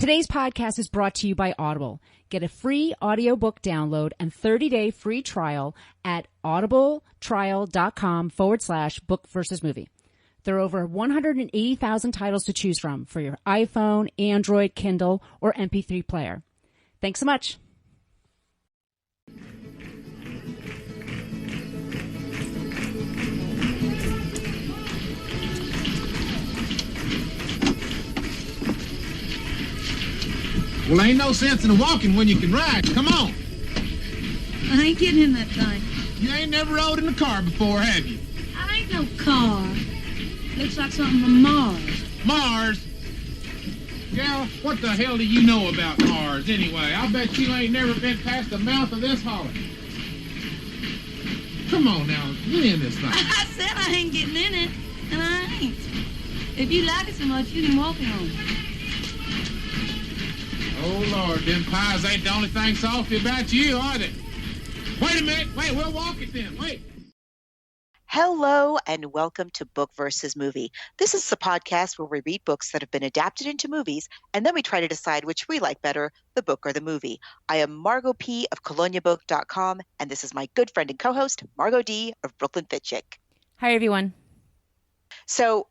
Today's podcast is brought to you by Audible. Get a free audiobook download and 30-day free trial at audibletrial.com/book versus movie. There are over 180,000 titles to choose from for your iPhone, Android, Kindle, or MP3 player. Thanks so much. Well, ain't no sense in walking when you can ride. Come on. I ain't getting in that thing. You ain't never rode in a car before, have you? I ain't no car. Looks like something from Mars. Mars? Gal, what the hell do you know about Mars anyway? I bet you ain't never been past the mouth of this holler. Come on now, get in this thing. I said I ain't getting in it, and I ain't. If you like it so much, you can walk it home. Oh, Lord, them pies ain't the only thing salty about you, are they? Wait a minute. Wait, we'll walk it then. Wait. Hello, and welcome to Book versus Movie. This is the podcast where we read books that have been adapted into movies, and then we try to decide which we like better, the book or the movie. I am Margot P. of coloniabook.com, and this is my good friend and co-host, Margot D. of Brooklyn Fitchick. Hi, everyone. So,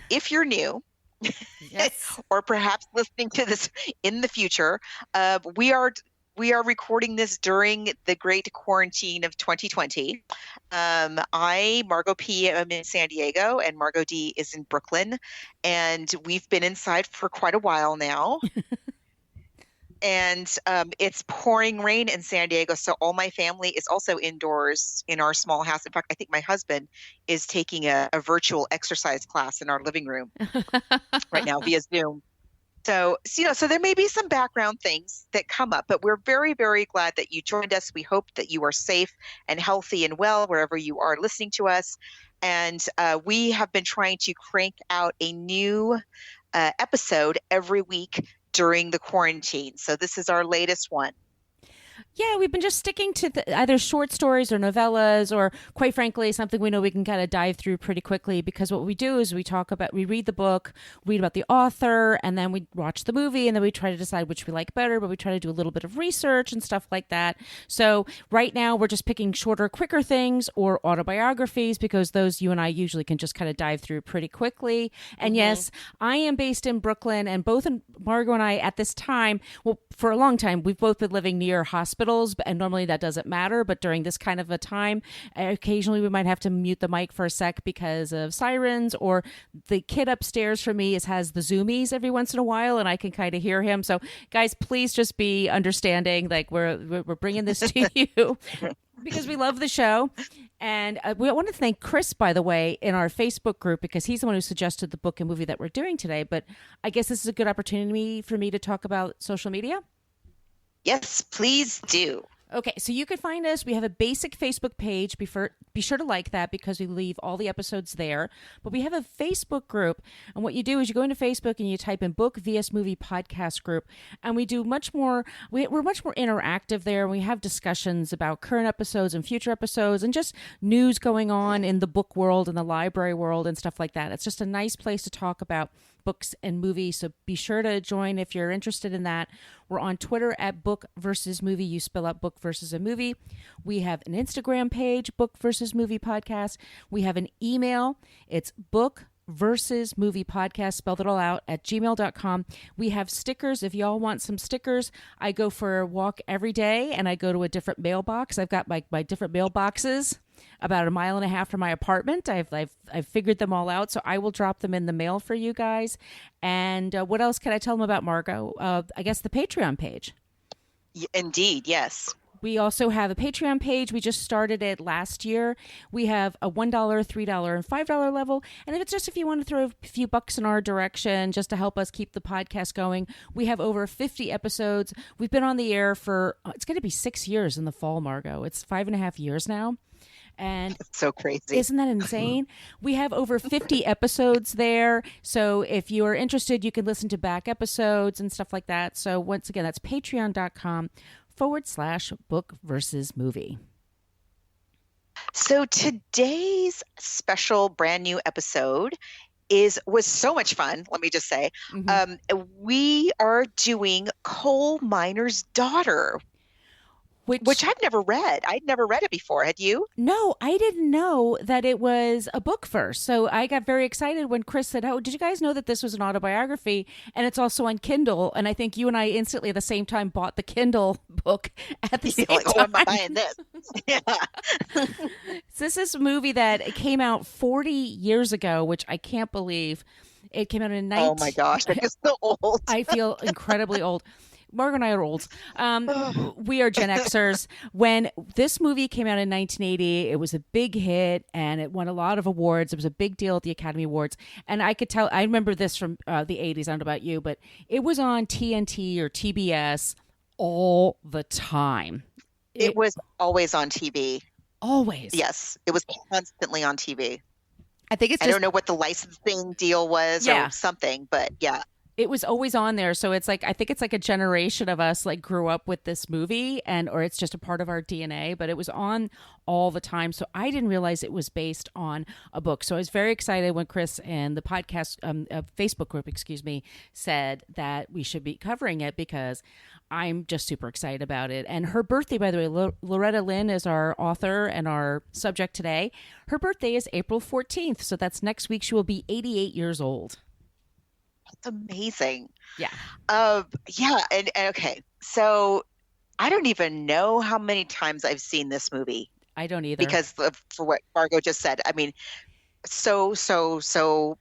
if you're new, Yes. or perhaps listening to this in the future, we are recording this during the great quarantine of 2020. I, Margot P., am in San Diego, and Margot D. is in Brooklyn, and we've been inside for quite a while now. And it's pouring rain in San Diego, so all my family is also indoors in our small house. In fact, I think my husband is taking a virtual exercise class in our living room right now via Zoom. So there may be some background things that come up, but we're very, very glad that you joined us. We hope that you are safe and healthy and well wherever you are listening to us. And we have been trying to crank out a new episode every week during the quarantine. So this is our latest one. Yeah, we've been just sticking to either short stories or novellas, or quite frankly, something we know we can kind of dive through pretty quickly, because what we do is we read the book, read about the author, and then we watch the movie, and then we try to decide which we like better, but we try to do a little bit of research and stuff like that. So right now we're just picking shorter, quicker things, or autobiographies, because those you and I usually can just kind of dive through pretty quickly. And yes, I am based in Brooklyn, and both Margot and I at this time, well, for a long time, we've both been living near hospitals, and normally that doesn't matter, but during this kind of a time, occasionally we might have to mute the mic for a sec because of sirens, or the kid upstairs from me has the zoomies every once in a while, and I can kind of hear him. So guys, please just be understanding, like we're bringing this to you because we love the show. And we want to thank Chris, by the way, in our Facebook group, because he's the one who suggested the book and movie that we're doing today. But I guess this is a good opportunity for me to talk about social media. Yes, please do. Okay, so you can find us. We have a basic Facebook page. Be sure to like that, because we leave all the episodes there. But we have a Facebook group, and what you do is you go into Facebook and you type in Book vs. Movie Podcast Group, and we do much more. We're much more interactive there. We have discussions about current episodes and future episodes, and just news going on in the book world and the library world and stuff like that. It's just a nice place to talk about books and movies, so be sure to join if you're interested in that. We're on Twitter at Book versus Movie. You spell out book versus a movie. We have an Instagram page, Book versus Movie Podcast. We have an email. It's book versus movie podcast, spelled it all out, at gmail.com. We have stickers. If y'all want some stickers, I go for a walk every day and I go to a different mailbox. I've got my different mailboxes about 1.5 miles from my apartment. I've figured them all out, so I will drop them in the mail for you guys. And what else can I tell them about, Margot? I guess the Patreon page. Indeed, yes. We also have a Patreon page. We just started it last year. We have a $1, $3, and $5 level. And if it's just if you want to throw a few bucks in our direction just to help us keep the podcast going, we have over 50 episodes. We've been on the air for, it's going to be 6 years in the fall, Margot. It's 5.5 years now. And it's so crazy. Isn't that insane? We have over 50 episodes there. So if you are interested, you can listen to back episodes and stuff like that. So once again, that's patreon.com/book versus movie. So today's special brand new episode was so much fun. Let me just say, Mhm. we are doing Coal Miner's Daughter, which Which I've never read. I'd never read it before. Had you? No, I didn't know that it was a book first. So I got very excited when Chris said, "Oh, did you guys know that this was an autobiography and it's also on Kindle?" And I think you and I instantly at the same time bought the Kindle book at the same Like, oh, time. am I buying this? Yeah. So this is a movie that came out 40 years ago, which I can't believe. It came out in Oh my 19. gosh, I'm just so old. I feel incredibly old. Margo and I are old. We are Gen Xers. When this movie came out in 1980, it was a big hit and it won a lot of awards. It was a big deal at the Academy Awards. And I could tell, I remember this from the 80s. I don't know about you, but it was on TNT or TBS all the time. It was always on TV. Always. Yes, it was constantly on TV. I think it's I just, don't know what the licensing deal was Yeah. or something, but yeah. it was always on there. So it's like, I think it's like a generation of us like grew up with this movie or it's just a part of our DNA, but it was on all the time. So I didn't realize it was based on a book. So I was very excited when Chris and the podcast, Facebook group, said that we should be covering it because I'm just super excited about it. And her birthday, by the way, Loretta Lynn is our author and our subject today. Her birthday is April 14th. So that's next week. She will be 88 years old. It's amazing. Yeah. Yeah, and okay. So I don't even know how many times I've seen this movie I don't either. because for what Margo just said. I mean, so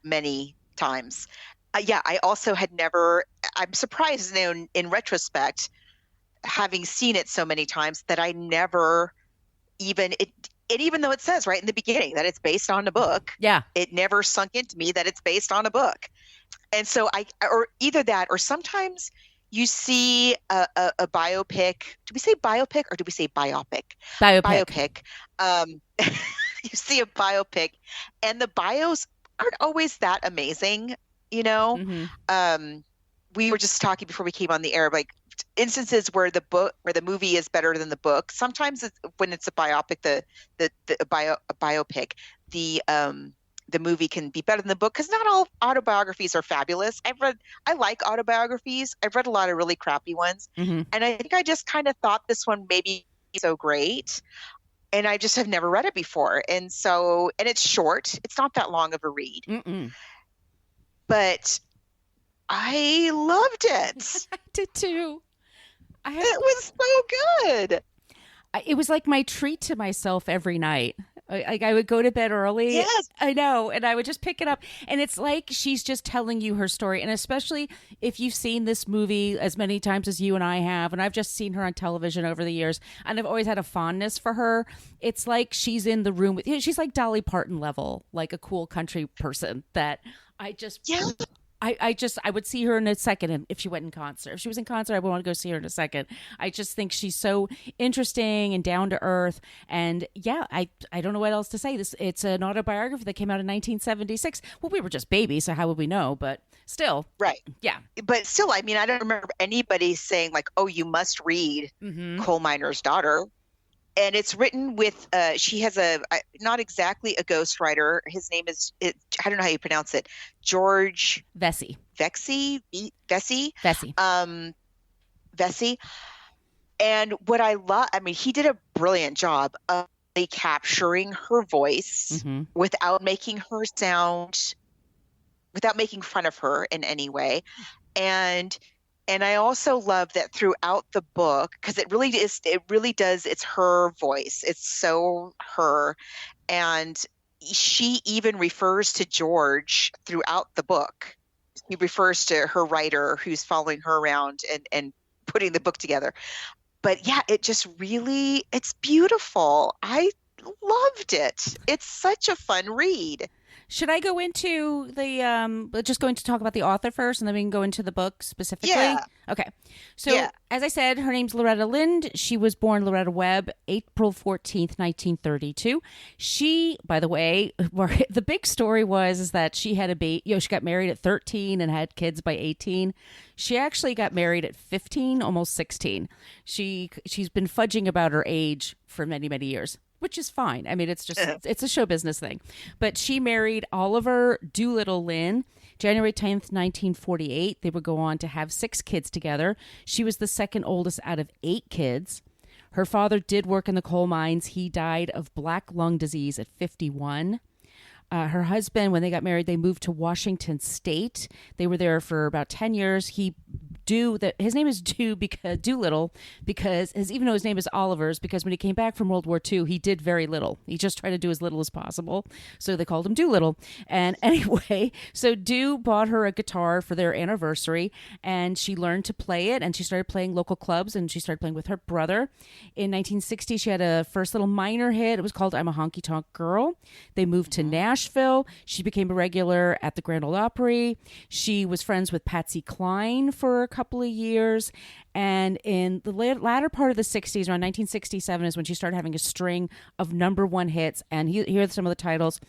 many times. Yeah, I also had never. I'm surprised in retrospect, having seen it so many times, that I never even it. Even though it says right in the beginning that it's based on a book, Yeah. it never sunk into me that it's based on a book. And so or either that, or sometimes you see a biopic. Do we say biopic or do we say biopic? Biopic. You see a biopic, and the bios aren't always that amazing. You know, Mhm. we were just talking before we came on the air, like instances where the movie is better than the book. Sometimes when it's a biopic, a biopic, the movie can be better than the book because not all autobiographies are fabulous. I like autobiographies. I've read a lot of really crappy ones, Mhm. and I think I just kind of thought this one maybe so great, and I just have never read it before, and it's short. It's not that long of a read, Mm-mm. but I loved it. I did too. It was so good. It was like my treat to myself every night. I would go to bed early. Yes. I know. And I would just pick it up. And it's like she's just telling you her story. And especially if you've seen this movie as many times as you and I have, and I've just seen her on television over the years, and I've always had a fondness for her. It's like she's in the room with, she's like Dolly Parton level, like a cool country person that I just, Yeah. I would see her in a second if she went in concert. If she was in concert, I would want to go see her in a second. I just think she's so interesting and down to earth. And yeah, I don't know what else to say. It's an autobiography that came out in 1976. Well, we were just babies, so how would we know? But still, Right. yeah. But still, I mean, I don't remember anybody saying like, "Oh, you must read Mm-hmm. Coal Miner's Daughter." And it's written with she has not exactly a ghostwriter. His name is I don't know how you pronounce it. George Vesey. Vesey. Vesey. Vesey. And what I love, I mean, he did a brilliant job of capturing her voice Mm-hmm. without making her sound, without making fun of her in any way. And I also love that throughout the book, because it really does, it's her voice. It's so her. And she even refers to George throughout the book. He refers to her writer who's following her around and putting the book together. But yeah, it's beautiful. I loved it. It's such a fun read. Should I go into just going to talk about the author first and then we can go into the book specifically? Yeah. Okay. So, Yeah. as I said, her name's Loretta Lynn. She was born Loretta Webb, April 14th, 1932. She, by the way, the big story is that she had she got married at 13 and had kids by 18. She actually got married at 15, almost 16. She's been fudging about her age for many, many years. which is fine. I mean, it's a show business thing. But she married Oliver Doolittle Lynn, January 10th, 1948. They would go on to have 6 kids together. She was the second oldest out of 8 kids. Her father did work in the coal mines. He died of black lung disease at 51. Her husband, when they got married, they moved to Washington State. They were there for about 10 years. His name is Doolittle because even though his name is Oliver's, because when he came back from World War II, he did very little. He just tried to do as little as possible. So they called him Doolittle. And anyway, so Do bought her a guitar for their anniversary, and she learned to play it, and she started playing local clubs, and she started playing with her brother. In 1960, she had a first little minor hit. It was called I'm a Honky Tonk Girl. They moved to Nashville. She became a regular at the Grand Ole Opry. She was friends with Patsy Cline for a couple of years. And in the latter part of the 60s, around 1967, is when she started having a string of #1 hits. And here are some of the titles.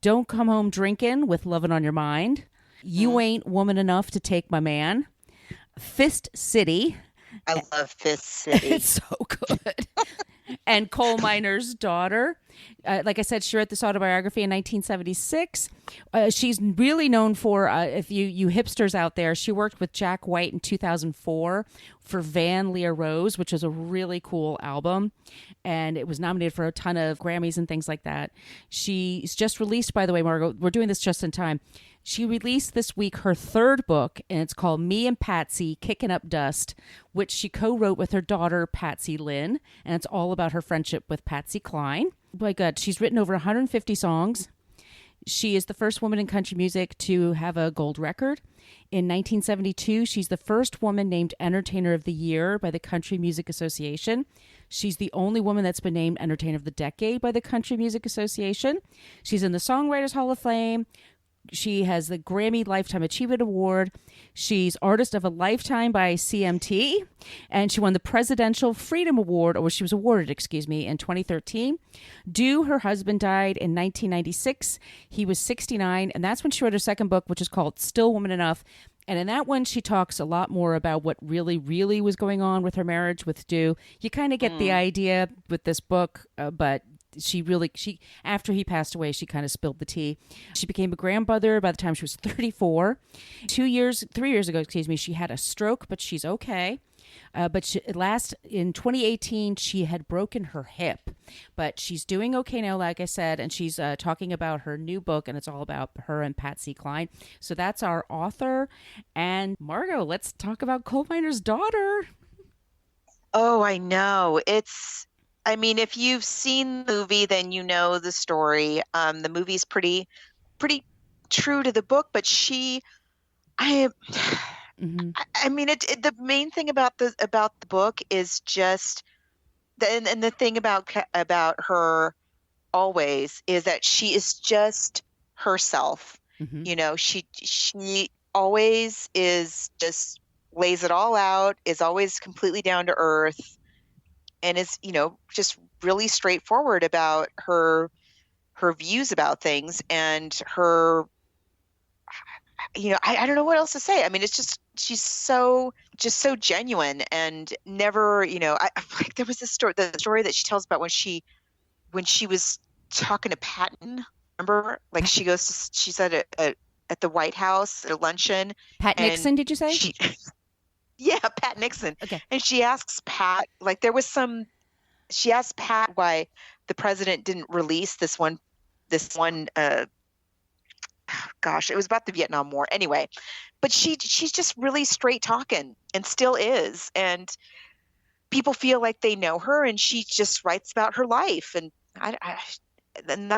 Don't Come Home Drinkin' with Lovin' on Your Mind. You Ain't Woman Enough to Take My Man. Fist City. I love Fist City. It's so good. And Coal Miner's Daughter. Like I said, she wrote this autobiography in 1976. She's really known for, if you hipsters out there, she worked with Jack White in 2004 for Van Lear Rose, which is a really cool album. And it was nominated for a ton of Grammys and things like that. She's just released, by the way, Margot, we're doing this just in time. She released this week her 3rd book, and it's called Me and Patsy Kicking Up Dust, which she co-wrote with her daughter, Patsy Lynn, and it's all about her friendship with Patsy Cline. My God, she's written over 150 songs. She is the first woman in country music to have a gold record. In 1972, she's the first woman named Entertainer of the Year by the Country Music Association. She's the only woman that's been named Entertainer of the Decade by the Country Music Association. She's in the Songwriters Hall of Fame. She has the Grammy Lifetime Achievement Award. She's Artist of a Lifetime by CMT. And she won the Presidential Freedom Award, or she was awarded, in 2013. Do, her husband, died in 1996. He was 69. And that's when she wrote her 2nd book, which is called Still Woman Enough. And in that one, she talks a lot more about what really, really was going on with her marriage with Do. You kind of get the idea with this book, but she after he passed away, she kind of spilled the tea. She became a grandmother by the time she was 34. 3 years ago, she had a stroke, but she's okay. But in 2018, she had broken her hip, but she's doing okay now, like I said, and she's talking about her new book, and it's all about her and Patsy Cline. So that's our author. And Margot, let's talk about Coal Miner's Daughter. Oh, I know. If you've seen the movie, then you know the story. The movie's pretty true to the book, but the main thing about the book is just, and the thing about her always is that she is just herself. She always is just lays it all out, is always completely down to earth, and is, just really straightforward about her views about things and her, I don't know what else to say. It's just, she's so genuine and never, like there was this story, the story that she tells about when she was talking to Patton, remember? Like she's at the White House at a luncheon. Pat Nixon, did you say? Yeah, Pat Nixon. Okay. And she asks Pat, like she asked Pat why the president didn't release this one, it was about the Vietnam War anyway, but she's just really straight talking and still is. And people feel like they know her, and she just writes about her life. And I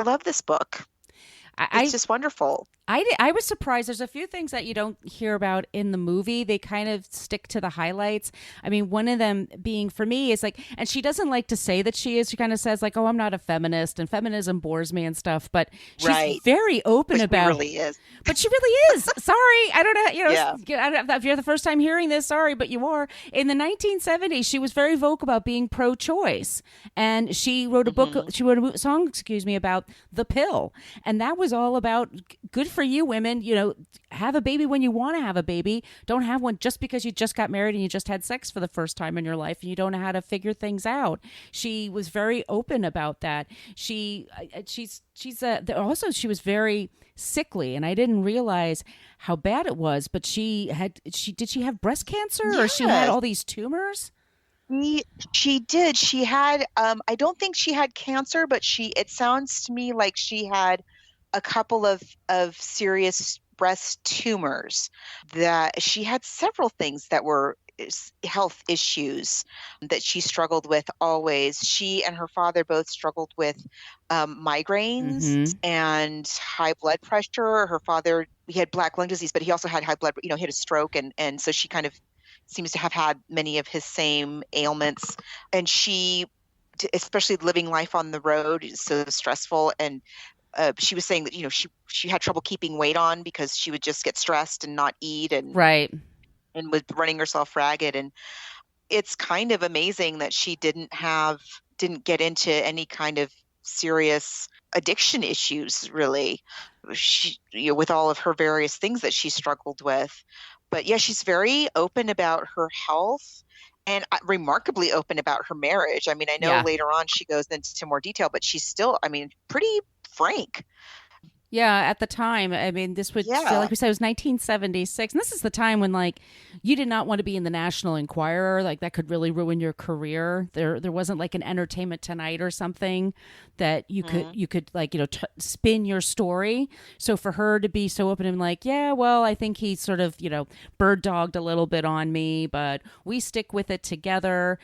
love this book. It's just wonderful. I was surprised. There's a few things that you don't hear about in the movie. They kind of stick to the highlights. One of them being, for me, is like, and she doesn't like to say that she is. She kind of says like, "Oh, I'm not a feminist, and feminism bores me and stuff." But she's very open about. She really is. But she really is. Sorry, I don't know. Yeah. I don't know if you're the first time hearing this. Sorry, but you are. In the 1970s, she was very vocal about being pro-choice, and she wrote a book. She wrote a song, about the pill, and that was all about good for you, women. Have a baby when you want to have a baby. Don't have one just because you just got married and you just had sex for the first time in your life and you don't know how to figure things out. She was very open about that. Also she was very sickly, and I didn't realize how bad it was. But did she have breast cancer, or she had all these tumors? She did. She had, I don't think she had cancer, but it sounds to me like she had a couple of serious breast tumors. That she had several things that were health issues that she struggled with always. She and her father both struggled with migraines and high blood pressure. Her father, he had black lung disease, but he also had high blood, he had a stroke. And so she kind of seems to have had many of his same ailments. And she, especially living life on the road, is so stressful. And she was saying that, she had trouble keeping weight on because she would just get stressed and not eat and was running herself ragged. And it's kind of amazing that she didn't get into any kind of serious addiction issues, really. She, with all of her various things that she struggled with. But yeah, she's very open about her health and remarkably open about her marriage. I mean, I know later on she goes into more detail, but she's still, pretty frank. Yeah, at the time, this would, so like we said, it was 1976. And this is the time when, you did not want to be in the National Enquirer. That could really ruin your career. There wasn't an Entertainment Tonight or something that you could spin your story. So for her to be so open and I think he sort of, bird dogged a little bit on me, but we stick with it together.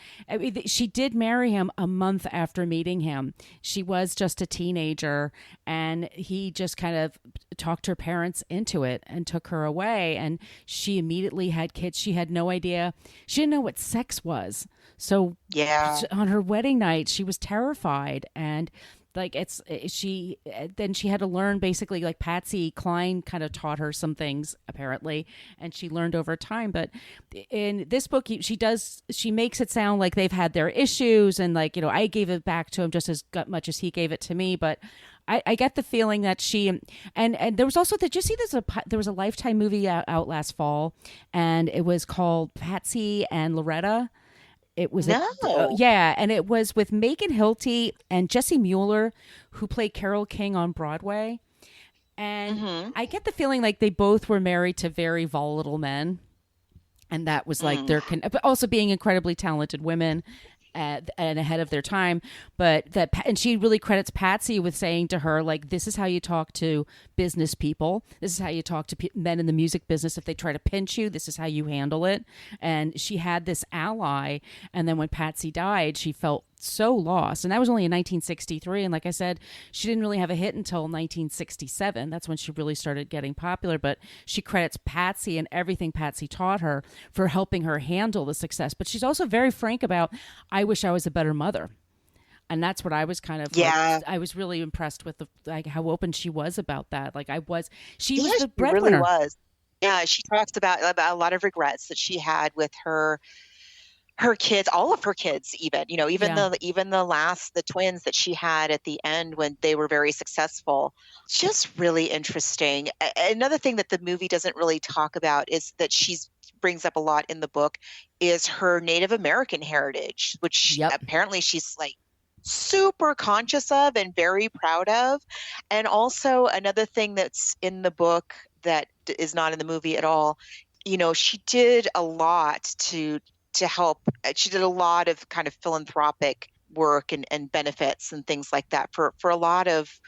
She did marry him a month after meeting him. She was just a teenager, and he just kind of talked her parents into it and took her away, and she immediately had kids. She had no idea. She didn't know what sex was. So on her wedding night, she was terrified, and she had to learn basically, Patsy Cline kind of taught her some things apparently, and she learned over time. But in this book, she makes it sound like they've had their issues, and I gave it back to him just as much as he gave it to me. But I get the feeling that she and there was also, did you see there was a Lifetime movie out last fall, and it was called Patsy and Loretta. It was and it was with Megan Hilty and Jesse Mueller, who played Carole King on Broadway. And I get the feeling like they both were married to very volatile men, and that was but also being incredibly talented women. And ahead of their time, and she really credits Patsy with saying to her, this is how you talk to business people. This is how you talk to men in the music business. If they try to pinch you, this is how you handle it. And she had this ally. And then when Patsy died, she felt so lost. And that was only in 1963. And like I said, she didn't really have a hit until 1967. That's when she really started getting popular. But she credits Patsy and everything Patsy taught her for helping her handle the success. But she's also very frank about, I wish I was a better mother. And that's what I was kind of, I was really impressed with how open she was about that. She was the breadwinner. She really was. Yeah, she talks about a lot of regrets that she had with her kids, all of her kids, even the twins that she had at the end when they were very successful. Just really interesting. Another thing that the movie doesn't really talk about is that she brings up a lot in the book is her Native American heritage, which apparently she's super conscious of and very proud of. And also another thing that's in the book that is not in the movie at all, she did a lot to help. She did a lot of kind of philanthropic work and benefits and things like that for a lot of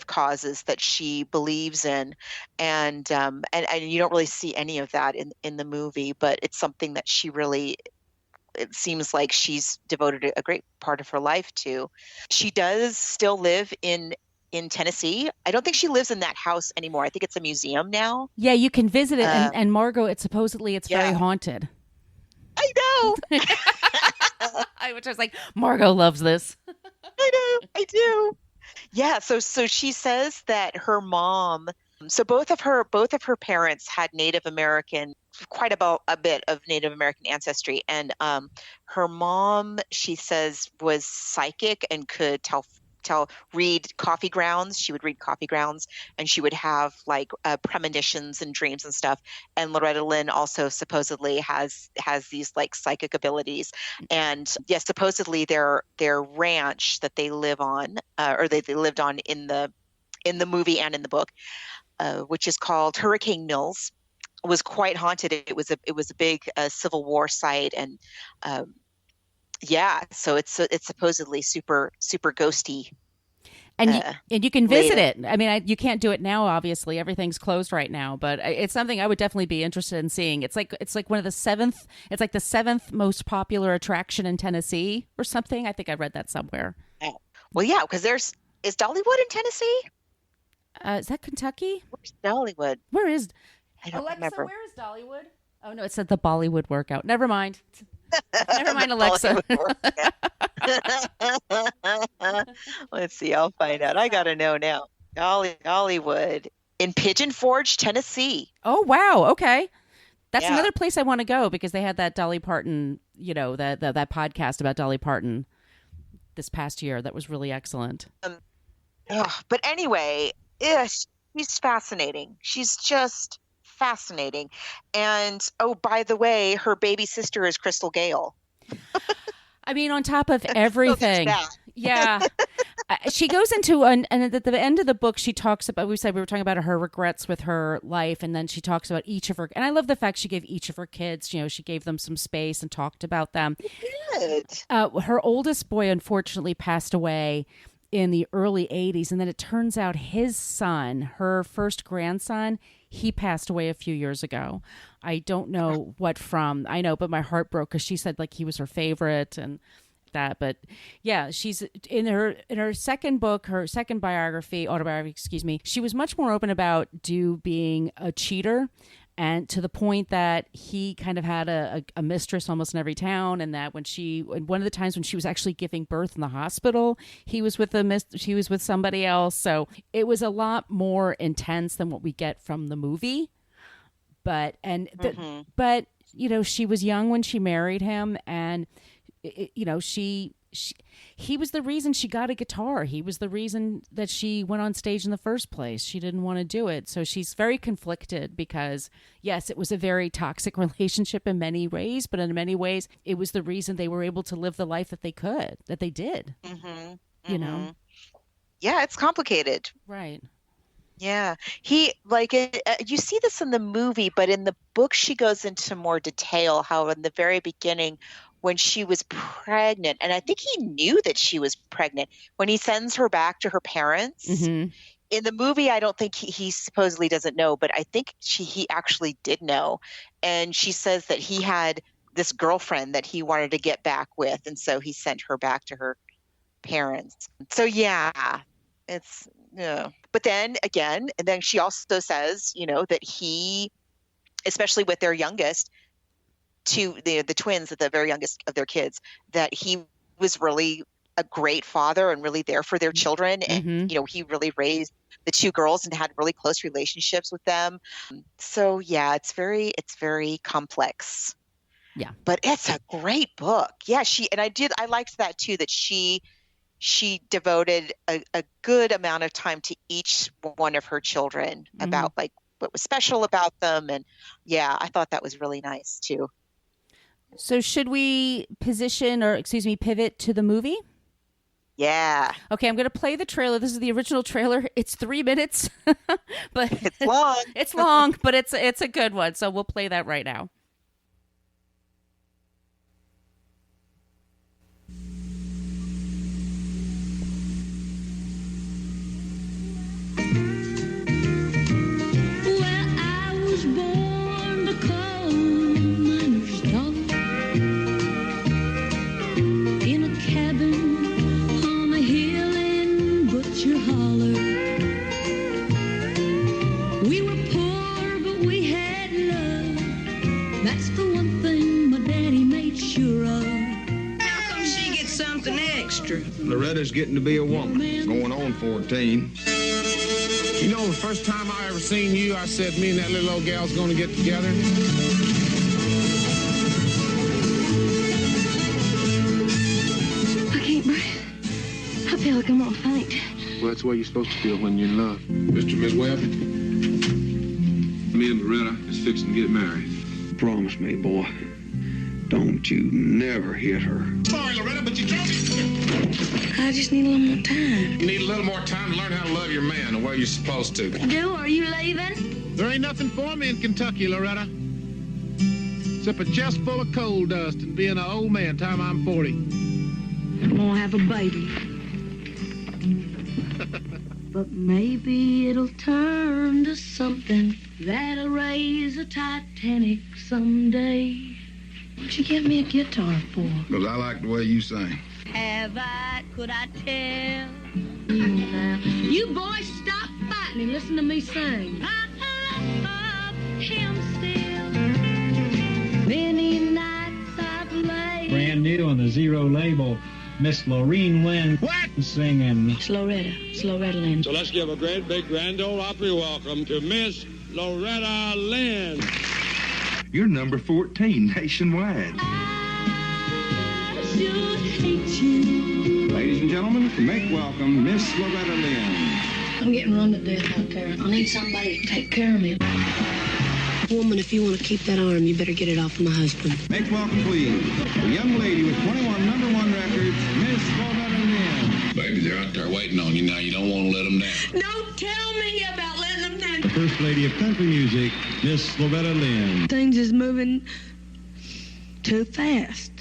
causes that she believes in. And you don't really see any of that in the movie, but it's something that she really, it seems like she's devoted a great part of her life to. She does still live in Tennessee. I don't think she lives in that house anymore. I think it's a museum now. Yeah, you can visit it. And Margot, it's very haunted. I know. Which I was like, Margot loves this. I do. Yeah. So she says that her mom. So both of her parents had Native American, quite a bit of Native American ancestry, and her mom, she says, was psychic and could tell read Coffee Grounds. She would read Coffee Grounds, and she would have like premonitions and dreams and stuff. And Loretta Lynn also supposedly has these like psychic abilities. And yes, supposedly their ranch that they live on, or they lived on in the movie and in the book, which is called Hurricane Mills, was quite haunted. It was a big Civil War site, and so it's supposedly super ghosty. And you can visit it. I mean, you can't do it now. Obviously, everything's closed right now. But it's something I would definitely be interested in seeing. It's like one of the seventh. It's like the 7th most popular attraction in Tennessee or something. I think I read that somewhere. Oh. Well, yeah, because is Dollywood in Tennessee? Is that Kentucky? Where's Dollywood? Where is? I don't Alexa, remember. where is Dollywood? Oh no, it said the Bollywood workout. Never mind. Never mind, Alexa. Let's see. I'll find out. I gotta know now. Dollywood in Pigeon Forge, Tennessee. Oh wow. Okay, that's another place I want to go because they had that Dolly Parton. You know that podcast about Dolly Parton this past year. That was really excellent. But anyway, she's fascinating. She's just fascinating. And oh, by the way, her baby sister is Crystal Gale. I mean, on top of everything. Yeah. She goes into and at the end of the book, she talks about, we were talking about her regrets with her life. And then she talks about each of her, and I love the fact she gave each of her kids, you know, she gave them some space and talked about them. Good. Her oldest boy, unfortunately, passed away in the early 80s. And then it turns out his son, her first grandson, he passed away a few years ago. I don't know what from. I know, but my heart broke because she said like he was her favorite and that. But yeah, she's in her second book, her second autobiography, excuse me. She was much more open about being a cheater, and to the point that he kind of had a mistress almost in every town, and that one of the times when she was actually giving birth in the hospital, she was with somebody else. So it was a lot more intense than what we get from the movie. But you know, she was young when she married him, and you know, he was the reason she got a guitar. He was the reason that she went on stage in the first place. She didn't want to do it. So she's very conflicted because, yes, it was a very toxic relationship in many ways, but in many ways, it was the reason they were able to live the life that they did. You know? Yeah, it's complicated. Right. Yeah. You see this in the movie, but in the book, she goes into more detail how in the very beginning, when she was pregnant, and I think he knew that she was pregnant when he sends her back to her parents. In the movie, I don't think he supposedly doesn't know, but I think he actually did know. And she says that he had this girlfriend that he wanted to get back with, and so he sent her back to her parents. So yeah, it's but then again, and then she also says, you know, that he, especially with their youngest, the twins, at the very youngest of their kids, that he was really a great father and really there for their children. And, you know, he really raised the 2 girls and had really close relationships with them. So yeah, it's very complex. Yeah. But it's a great book. Yeah. I liked that too, that she devoted a good amount of time to each one of her children about like what was special about them. And yeah, I thought that was really nice too. So should we pivot to the movie? Yeah. Okay, I'm going to play the trailer. This is the original trailer. It's 3 minutes, but it's long. It's long, but it's a good one. So we'll play that right now. Loretta's getting to be a woman, going on 14. You know, the first time I ever seen you, I said me and that little old gal's gonna get together. I can't breathe. I feel like I'm on fire. Well, that's the way you're supposed to feel when you're in love. Mr. and Miss Webb? Me and Loretta is fixing to get married. Promise me, boy. Don't you never hit her. Sorry, Loretta, but you drove me. I just need a little more time. You need a little more time to learn how to love your man the way you're supposed to. Do, are you leaving? There ain't nothing for me in Kentucky, Loretta. Except a chest full of coal dust and being an old man time I'm 40. I'm gonna have a baby. But maybe it'll turn to something that'll raise a Titanic someday. What'd you get me a guitar for? Because I like the way you sing. Could I tell? Now, you boys stop fighting and listen to me sing. I love him still. Many nights I've laid. Brand new on the Zero label, Miss Loretta Lynn. What? Singing. It's Loretta Lynn. So let's give a great big grand ole Opry welcome to Miss Loretta Lynn. You're number 14 nationwide. I should hate you. Ladies and gentlemen, make welcome Miss Loretta Lynn. I'm getting run to death out there. I need somebody to take care of me. Woman, if you want to keep that arm, you better get it off of my husband. Make welcome, please, a young lady with 21 number one records, Miss Loretta Lynn. Baby, they're out there waiting on you now. You don't want to let them down. Don't tell me about letting them down. The First Lady of Country Music, Miss Loretta Lynn. Things is moving too fast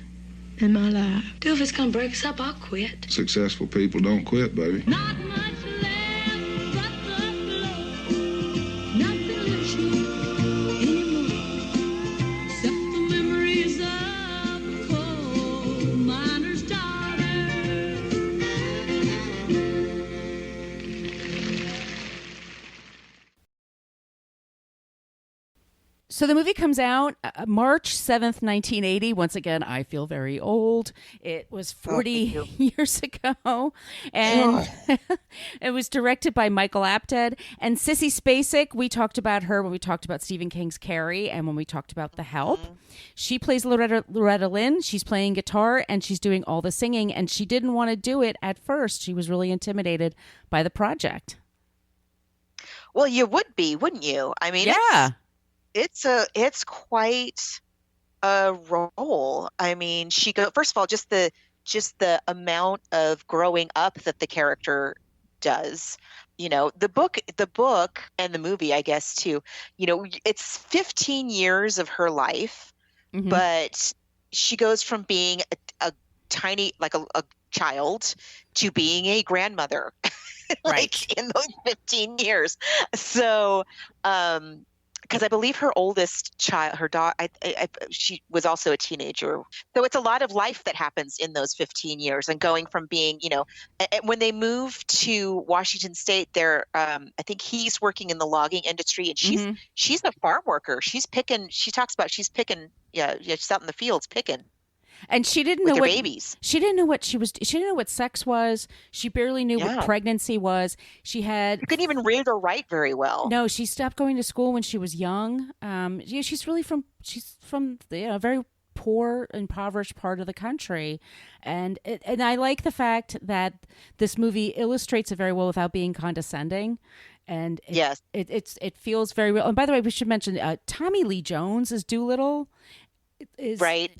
in my life. Dude, if it's gonna break us up, I'll quit. Successful people don't quit, baby. Not much left but the flow. Nothing left anymore. Except the memories of the coal miner's daughter. So the movie comes out March 7th, 1980. Once again, I feel very old. It was 40 years ago. And it was directed by Michael Apted. And Sissy Spacek, we talked about her when we talked about Stephen King's Carrie and when we talked about The Help. She plays Loretta Lynn. She's playing guitar and she's doing all the singing. And she didn't want to do it at first. She was really intimidated by the project. Well, you would be, wouldn't you? I mean, Yeah. it's quite a role. I mean, first of all, just the amount of growing up that the character does. You know, the book and the movie, I guess too. You know, it's 15 years of her life, but she goes from being a tiny, like a child, to being a grandmother, like in those 15 years. So, because I believe her oldest child, her daughter, she was also a teenager. So it's a lot of life that happens in those 15 years, and going from being, you know, when they moved to Washington State, I think he's working in the logging industry, and she's a farm worker. She's picking. She talks about she's picking. Yeah, she's out in the fields picking. And she didn't know what babies. She didn't know what she didn't know what sex was. She barely knew what pregnancy was. She couldn't even read or write very well. No, she stopped going to school when she was young. She's from a very poor, impoverished part of the country, and I like the fact that this movie illustrates it very well without being condescending. And it feels very real. And by the way, we should mention Tommy Lee Jones as Doolittle. Is right.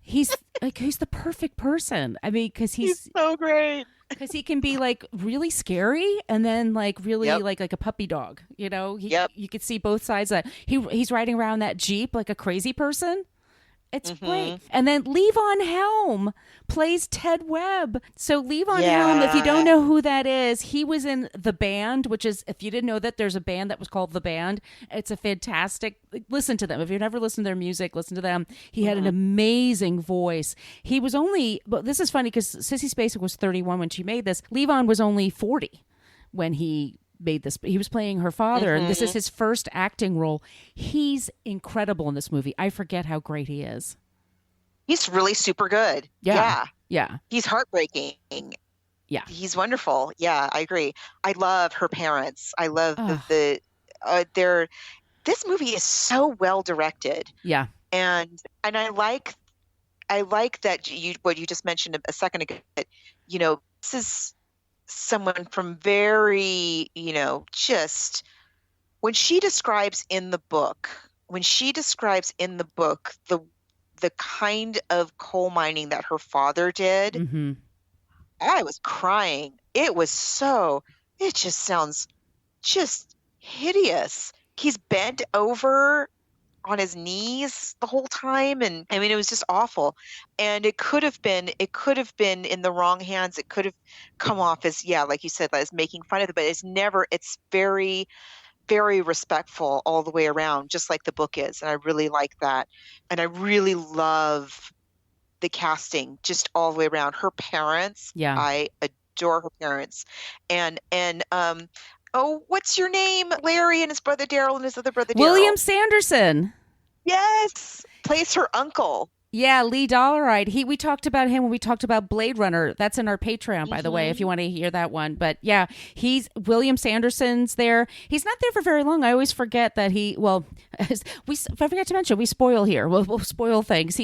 He's the perfect person. I mean, because he's so great. Because he can be like really scary and then like really like a puppy dog. You know, you could see both sides. That he's riding around that Jeep like a crazy person. It's great. And then Levon Helm plays Ted Webb. So Levon Helm, if you don't know who that is, he was in The Band, which is, if you didn't know that there's a band that was called The Band, it's a fantastic, listen to them. If you've never listened to their music, listen to them. He had an amazing voice. He was but this is funny because Sissy Spacek was 31 when she made this. Levon was only 40 when he made this. He was playing her father, and this is his first acting role. He's incredible in this movie. I forget how great he is. He's really super good. Yeah. He's heartbreaking. Yeah. He's wonderful. Yeah, I agree. I love her parents. I love this movie is so well directed. Yeah. And I like that what you just mentioned a second ago, that, you know, this is someone from very, just when she describes in the book, the kind of coal mining that her father did, Mm-hmm. I was crying. It just sounds just hideous. He's bent over on his knees the whole time, and I mean it was just awful. And it could have been in the wrong hands. It could have come off as, like you said, as making fun of it, but it's very, very respectful all the way around, just like the book is. And I really like that. And I really love the casting just all the way around. Her parents, Yeah. I adore her parents. And what's your name? Larry and his brother Daryl and his other brother Daryl. William Sanderson. Yes. Plays her uncle. Yeah, Lee Dollaride. We talked about him when we talked about Blade Runner. That's in our Patreon, by the way, if you want to hear that one. But yeah, William Sanderson's there. He's not there for very long. I always forget that I forgot to mention, we spoil here. We'll spoil things.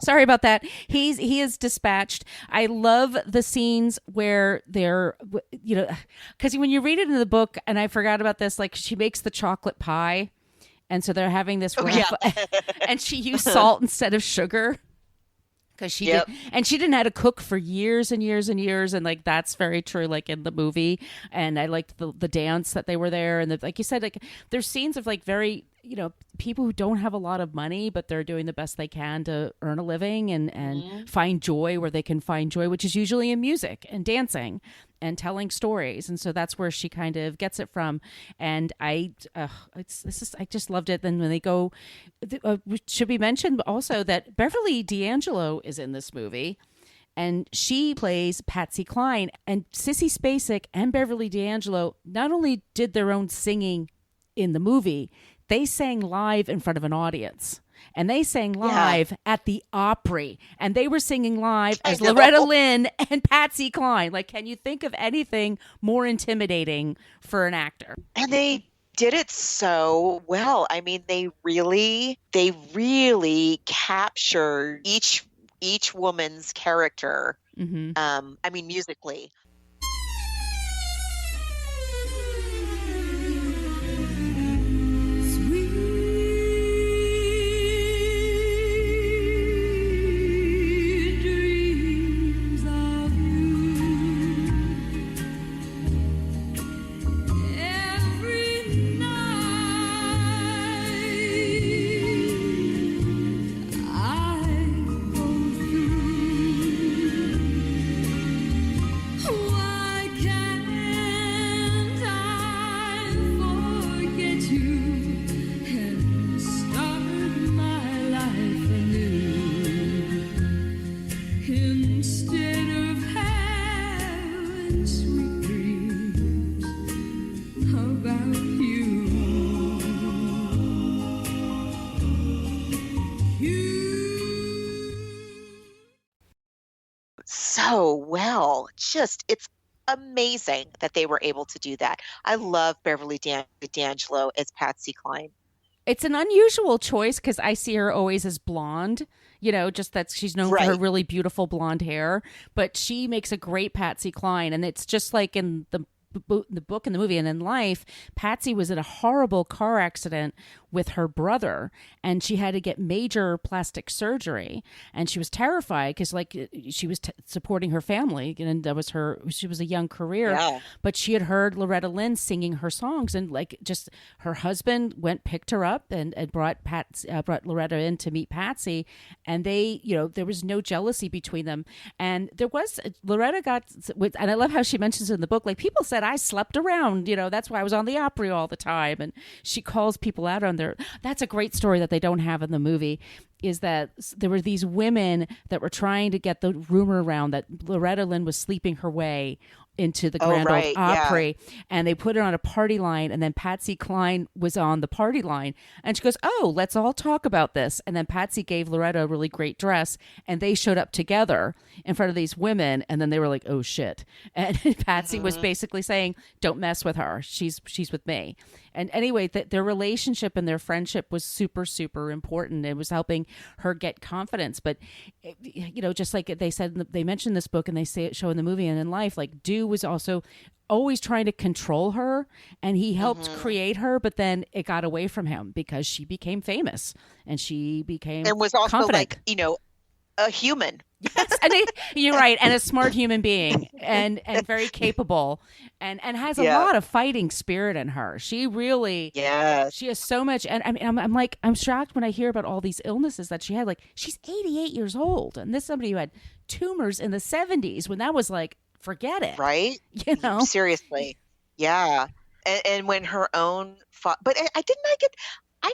Sorry about that. He is dispatched. I love the scenes where they're, because when you read it in the book, and I forgot about this, like she makes the chocolate pie. And so they're having this and she used salt instead of sugar because she did, and she didn't know how to cook for years and years and years, and like that's very true, like in the movie. And I liked the dance that they were there, and like you said, like there's scenes of like very people who don't have a lot of money, but they're doing the best they can to earn a living and find joy where they can find joy, which is usually in music and dancing and telling stories. And so that's where she kind of gets it from. And I just loved it. Then when they go, should be mentioned also that Beverly D'Angelo is in this movie. And she plays Patsy Cline. And Sissy Spacek and Beverly D'Angelo not only did their own singing in the movie, they sang live in front of an audience. And they sang live at the Opry. And they were singing live as Loretta Lynn and Patsy Cline. Like, can you think of anything more intimidating for an actor? And they did it so well. I mean, they really captured each woman's character. Mm-hmm. I mean, musically. So well, it's amazing that they were able to do that. I love Beverly D'Angelo as Patsy Cline. It's an unusual choice because I see her always as blonde, just that she's known for her really beautiful blonde hair, but she makes a great Patsy Cline. And it's just like in the book and the movie and in life, Patsy was in a horrible car accident with her brother, and she had to get major plastic surgery, and she was terrified because she was supporting her family, and that was she was a young career, but she had heard Loretta Lynn singing her songs, and just her husband picked her up and brought Loretta in to meet Patsy, and they, there was no jealousy between them. And Loretta got, and I love how she mentions in the book, like, people said I slept around, that's why I was on the Opry all the time, and she calls people out on their. That's a great story that they don't have in the movie, is that there were these women that were trying to get the rumor around that Loretta Lynn was sleeping her way into the Grand Ole Opry, and they put it on a party line, and then Patsy Cline was on the party line, and she goes, "Oh, let's all talk about this." And then Patsy gave Loretta a really great dress, and they showed up together in front of these women, and then they were like, "Oh shit!" And Patsy was basically saying, "Don't mess with her. She's with me." And anyway, their relationship and their friendship was super, super important. It was helping her get confidence. But, just like they said, they mentioned this book and they show in the movie and in life, like Dew was also always trying to control her, and he helped create her, but then it got away from him because she became famous and she became and was also confident. a human. Yes, you're right, and a smart human being, and very capable, and has a lot of fighting spirit in her. She really, she has so much. And I mean, I'm shocked when I hear about all these illnesses that she had. Like, she's 88 years old, and this is somebody who had tumors in the 70s when that was like, forget it, right? Seriously, yeah. And when her own, but I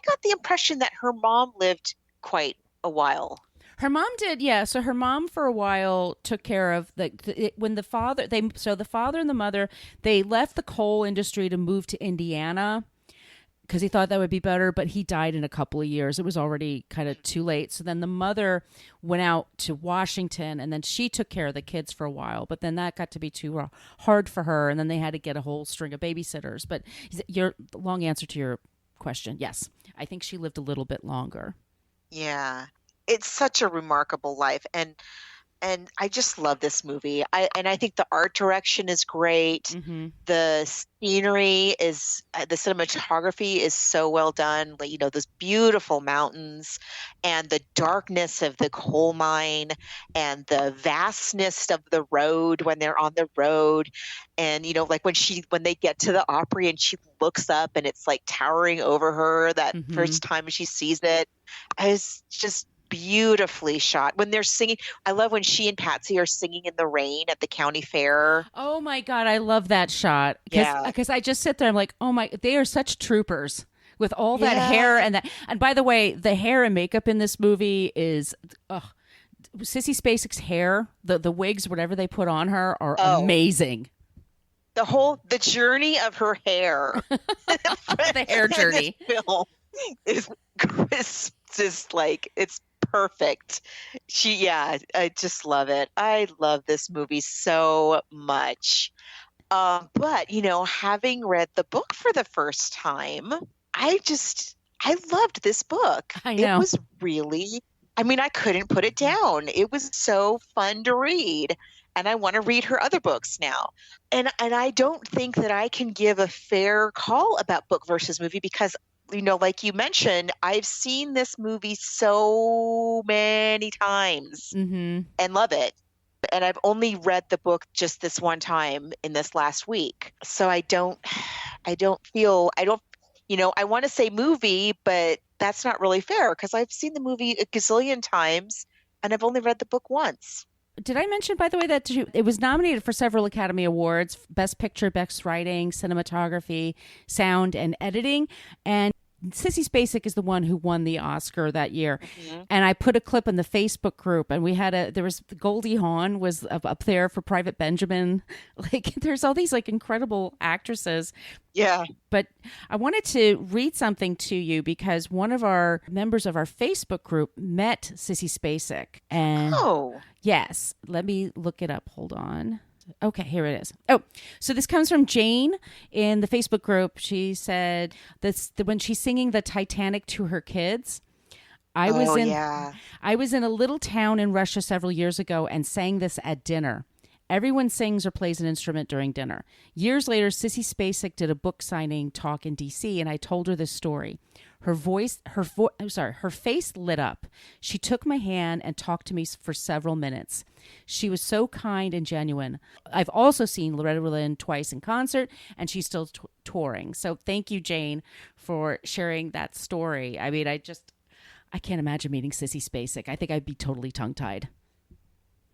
got the impression that her mom lived quite a while. Her mom did, yeah. So her mom for a while took care of when the father the father and the mother, they left the coal industry to move to Indiana because he thought that would be better, but he died in a couple of years. It was already kind of too late. So then the mother went out to Washington, and then she took care of the kids for a while, but then that got to be too hard for her, and then they had to get a whole string of babysitters. But your long answer to your question, yes, I think she lived a little bit longer. Yeah. It's such a remarkable life, and I just love this movie. I think the art direction is great. Mm-hmm. The scenery is, the cinematography is so well done. Like, those beautiful mountains and the darkness of the coal mine and the vastness of the road when they're on the road. And, like when they get to the Opry and she looks up and it's like towering over her that first time she sees it. It's just beautifully shot. When they're singing, I love when she and Patsy are singing in the rain at the county fair. Oh my God, I love that shot. Because I just sit there, I'm like, oh my, they are such troopers with all that hair and that. And by the way, the hair and makeup in this movie is, Sissy Spacek's hair, the wigs, whatever they put on her are amazing. The journey of her hair, the hair journey film is just like, it's perfect. I just love it. I love this movie so much. But having read the book for the first time, I loved this book. I know. It was really, I couldn't put it down. It was so fun to read. And I want to read her other books now. And I don't think that I can give a fair call about book versus movie because, like you mentioned, I've seen this movie so many times and love it. And I've only read the book just this one time in this last week. So I want to say movie, but that's not really fair because I've seen the movie a gazillion times and I've only read the book once. Did I mention, by the way, that it was nominated for several Academy Awards, Best Picture, Best Writing, Cinematography, Sound, and Editing. And Sissy Spacek is the one who won the Oscar that year. And I put a clip in the Facebook group, and there was Goldie Hawn was up there for Private Benjamin. Like, there's all these like incredible actresses. Yeah. But I wanted to read something to you because one of our members of our Facebook group met Sissy Spacek. And yes, let me look it up. Hold on. Okay, here it is. Oh, so this comes from Jane in the Facebook group. She said when she's singing the Titanic to her kids. I was in a little town in Russia several years ago and sang this at dinner. Everyone sings or plays an instrument during dinner. Years later, Sissy Spacek did a book signing talk in D.C. and I told her this story. Her face lit up. She took my hand and talked to me for several minutes. She was so kind and genuine. I've also seen Loretta Lynn twice in concert, and she's still touring. So thank you, Jane, for sharing that story. I mean, I can't imagine meeting Sissy Spacek. I think I'd be totally tongue-tied.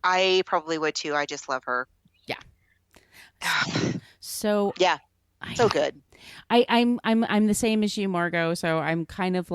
I probably would too. I just love her. Yeah. So yeah, so good. I'm the same as you, Margot. So I'm kind of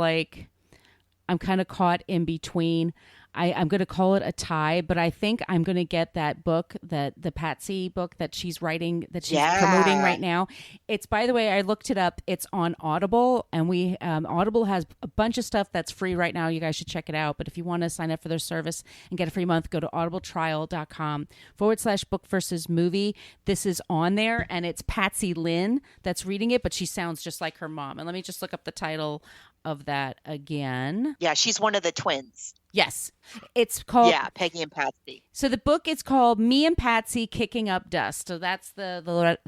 caught in between. I'm going to call it a tie, but I think I'm going to get that book, the Patsy book that she's writing, that she's promoting right now. It's, by the way, I looked it up. It's on Audible, and Audible has a bunch of stuff that's free right now. You guys should check it out. But if you want to sign up for their service and get a free month, go to audibletrial.com/book versus movie. This is on there, and it's Patsy Lynn that's reading it, but she sounds just like her mom. And let me just look up the title of that again. Yeah, she's one of the twins. Yes. It's called... Yeah, Peggy and Patsy. So the book is called Me and Patsy Kicking Up Dust. So that's the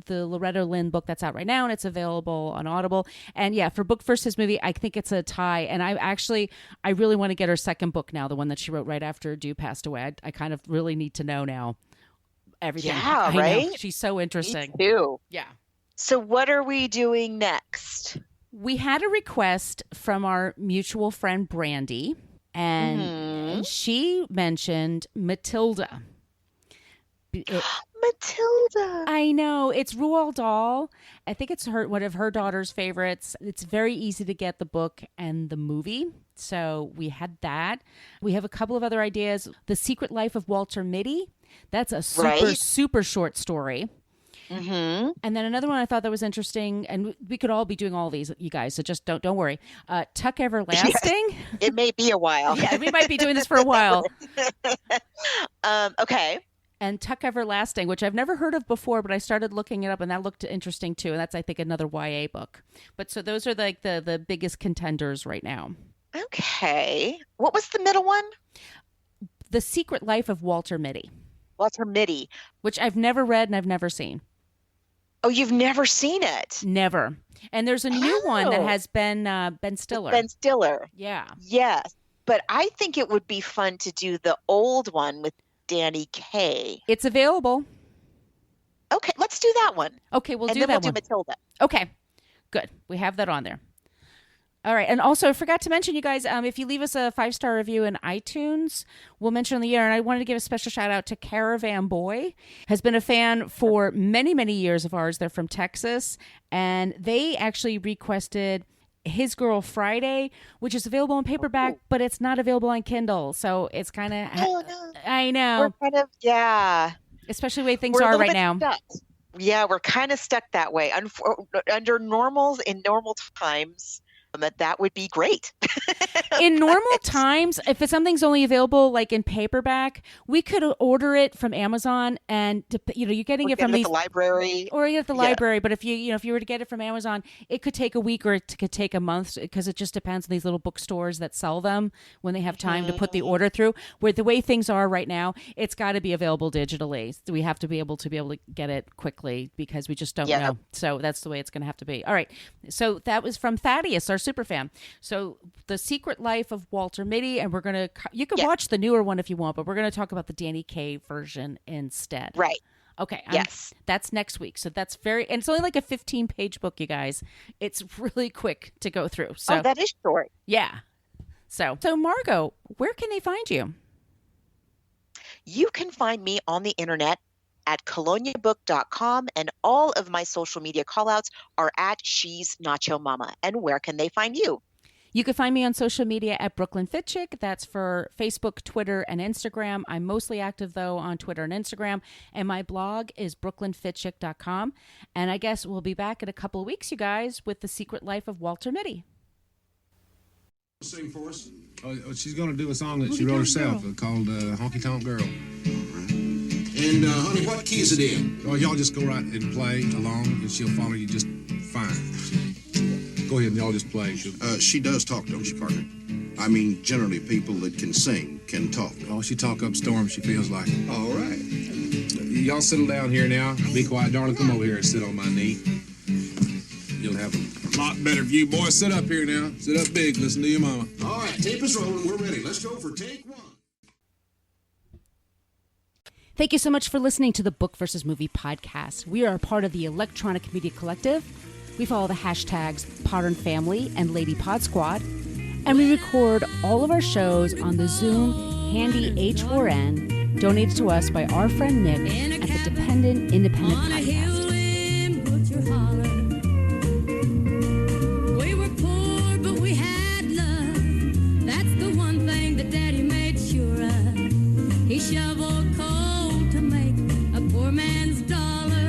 Loretta Lynn book that's out right now, and it's available on Audible. And yeah, for Book versus Movie, I think it's a tie. And I really want to get her second book now, the one that she wrote right after Dew passed away. I kind of really need to know now everything. Yeah, I right? know. She's so interesting. Me too. Yeah. So what are we doing next? We had a request from our mutual friend, Brandy. And she mentioned Matilda. Matilda. I know. It's Roald Dahl. I think it's one of her daughter's favorites. It's very easy to get the book and the movie. So we had that. We have a couple of other ideas. The Secret Life of Walter Mitty. That's a super short story. Mm-hmm. And then another one I thought that was interesting, and we could all be doing all these, you guys, so just don't worry. Tuck Everlasting. Yeah, it may be a while. Yeah, we might be doing this for a while. Okay. And Tuck Everlasting, which I've never heard of before, but I started looking it up, and that looked interesting too. And that's, I think, another YA book. But so those are like the biggest contenders right now. Okay. What was the middle one? The Secret Life of Walter Mitty. Walter Mitty. Which I've never read and I've never seen. Oh, you've never seen it? Never. And there's a new one that has Ben Stiller. Ben Stiller. Yeah. Yes. But I think it would be fun to do the old one with Danny Kaye. It's available. Okay, let's do that one. Okay, we'll do that one. And then we'll do one. Matilda. Okay, good. We have that on there. All right. And also, I forgot to mention, you guys, if you leave us a 5-star review in iTunes, we'll mention on the air. And I wanted to give a special shout out to Caravan Boy. Has been a fan for many, many years of ours. They're from Texas. And they actually requested His Girl Friday, which is available in paperback, but it's not available on Kindle. So it's kind of... Oh, no. I know. We're kind of... Yeah. Especially the way things are right now. Stuck. Yeah, we're kind of stuck that way. Under normal times... that would be great. In normal times, if something's only available like in paperback, we could order it from Amazon, and you're getting it from the library, or you get the library. But if you were to get it from Amazon, it could take a week or it could take a month, because it just depends on these little bookstores that sell them when they have time to put the order through. Where the way things are right now, it's got to be available digitally. So we have to be able to get it quickly, because we just don't know. So that's the way it's going to have to be. All right. So that was from Thaddeus, our super fan. So The Secret Life of Walter Mitty, and you can watch the newer one if you want, but we're going to talk about the Danny Kaye version instead. Right. Okay. Yes. That's next week. So that's and it's only like a 15-page book, you guys. It's really quick to go through. So that is short. Yeah. So Margot, where can they find you? You can find me on the internet at coloniabook.com, and all of my social media callouts are at She's Nacho Mama. And where can they find you? You can find me on social media at Brooklyn Fitchick. That's for Facebook, Twitter, and Instagram. I'm mostly active, though, on Twitter and Instagram. And my blog is brooklynfitchick.com. And I guess we'll be back in a couple of weeks, you guys, with The Secret Life of Walter Mitty. Sing for us. Oh, she's going to do a song that she wrote herself called Honky Tonk Girl. And, honey, what key is it in? Oh, y'all just go right and play along, and she'll follow you just fine. Go ahead and y'all just play. She does talk, don't she, partner? I mean, generally, people that can sing can talk. Oh, she talk up storm, she feels like. All right. Y'all settle down here now. Be quiet, darling. Come over here and sit on my knee. You'll have a lot better view. Boys, sit up here now. Sit up big. Listen to your mama. All right, tape is rolling. We're ready. Let's go for take one. Thank you so much for listening to the Book versus Movie podcast. We are a part of the Electronic Media Collective. We follow the hashtags Podern Family and Lady Pod Squad. And we record all of our shows on the Zoom Handy H4n, donated to us by our friend Nick at the Dependent Independent Podcast. We were poor, but we had love. That's the one thing that Daddy made sure shovel coal to make a poor man's dollar.